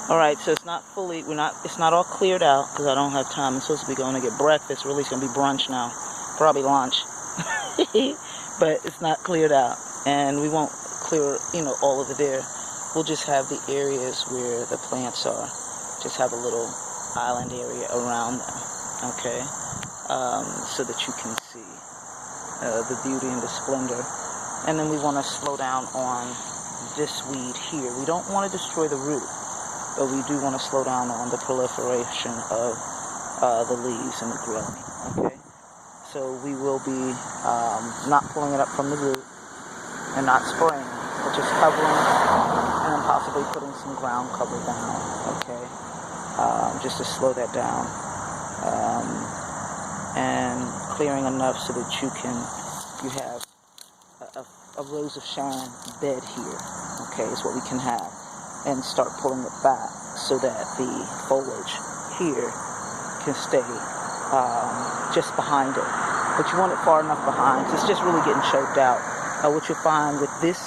Alright, so it's not fully, it's not all cleared out because I don't have time. I'm supposed to be going to get breakfast. Really, it's going to be brunch now. Probably lunch. But it's not cleared out. And we won't clear, all over there. We'll just have the areas where the plants are. Just have a little island area around them. Okay? So that you can see the beauty and the splendor. And then we want to slow down on this weed here. We don't want to destroy the root, but we do want to slow down on the proliferation of the leaves and the growing. Okay? So we will be not pulling it up from the root and not spraying, but just covering and then possibly putting some ground cover down. Okay? Just to slow that down. And clearing enough so that you have a Rose of Sharon bed here, okay, is what we can have, and start pulling it back so that the foliage here can stay just behind it. But you want it far enough behind, because it's just really getting choked out. What you'll find with this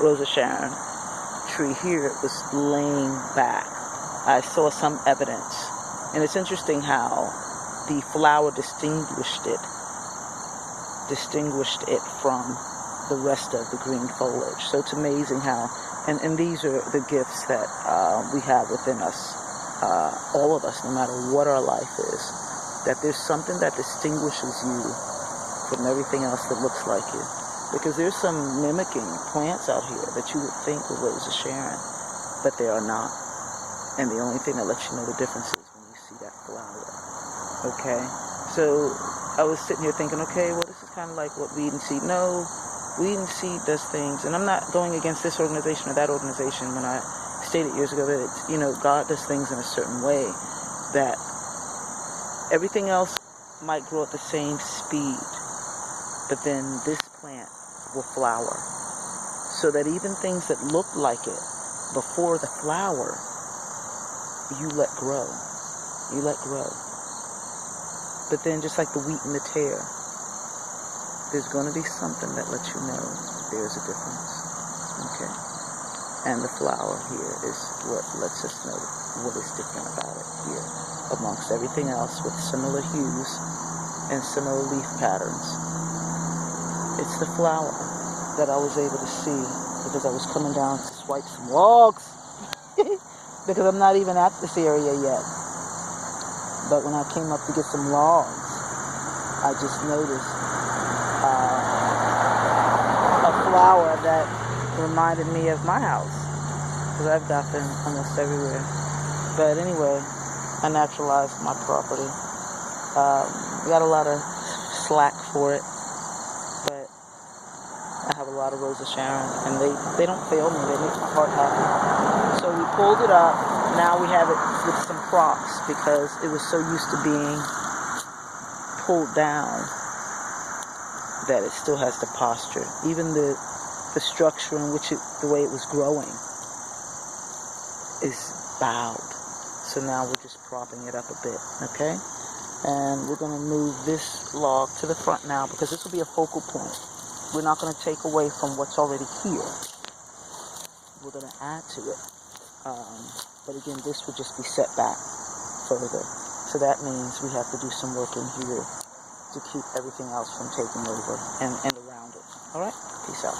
Rose of Sharon tree here, it was laying back. I saw some evidence, and it's interesting how the flower distinguished it from the rest of the green foliage. So it's amazing how, and these are the gifts that we have within us, all of us, no matter what our life is, that there's something that distinguishes you from everything else that looks like you. Because there's some mimicking plants out here that you would think were Rose of Sharon, but they are not. And the only thing that lets you know the difference is when you see that flower. Okay? So I was sitting here thinking, okay, well, this is kind of like what Weed and Seed. No, Weed and Seed does things, and I'm not going against this organization or that organization when I stated years ago that it's, God does things in a certain way, that everything else might grow at the same speed, but then this plant will flower. So that even things that look like it before the flower, you let grow. You let grow. But then just like the wheat and the tare, there's going to be something that lets you know there's a difference. Okay? And the flower here is what lets us know what is different about it here, amongst everything else with similar hues and similar leaf patterns. It's the flower that I was able to see because I was coming down to swipe some logs because I'm not even at this area yet. But when I came up to get some logs, I just noticed a flower that reminded me of my house, because I've got them almost everywhere. But anyway, I naturalized my property. Got a lot of slack for it, but I have a lot of Rose of Sharon, and they don't fail me. They make my heart happy. So we pulled it up. Now we have it with some props because it was so used to being pulled down that it still has the posture. Even the structure in which the way it was growing is bowed. So now we're just propping it up a bit, okay? And we're going to move this log to the front now because this will be a focal point. We're not going to take away from what's already here. We're going to add to it. But again, this would just be set back further. So that means we have to do some work in here to keep everything else from taking over and around it. All right? Peace out.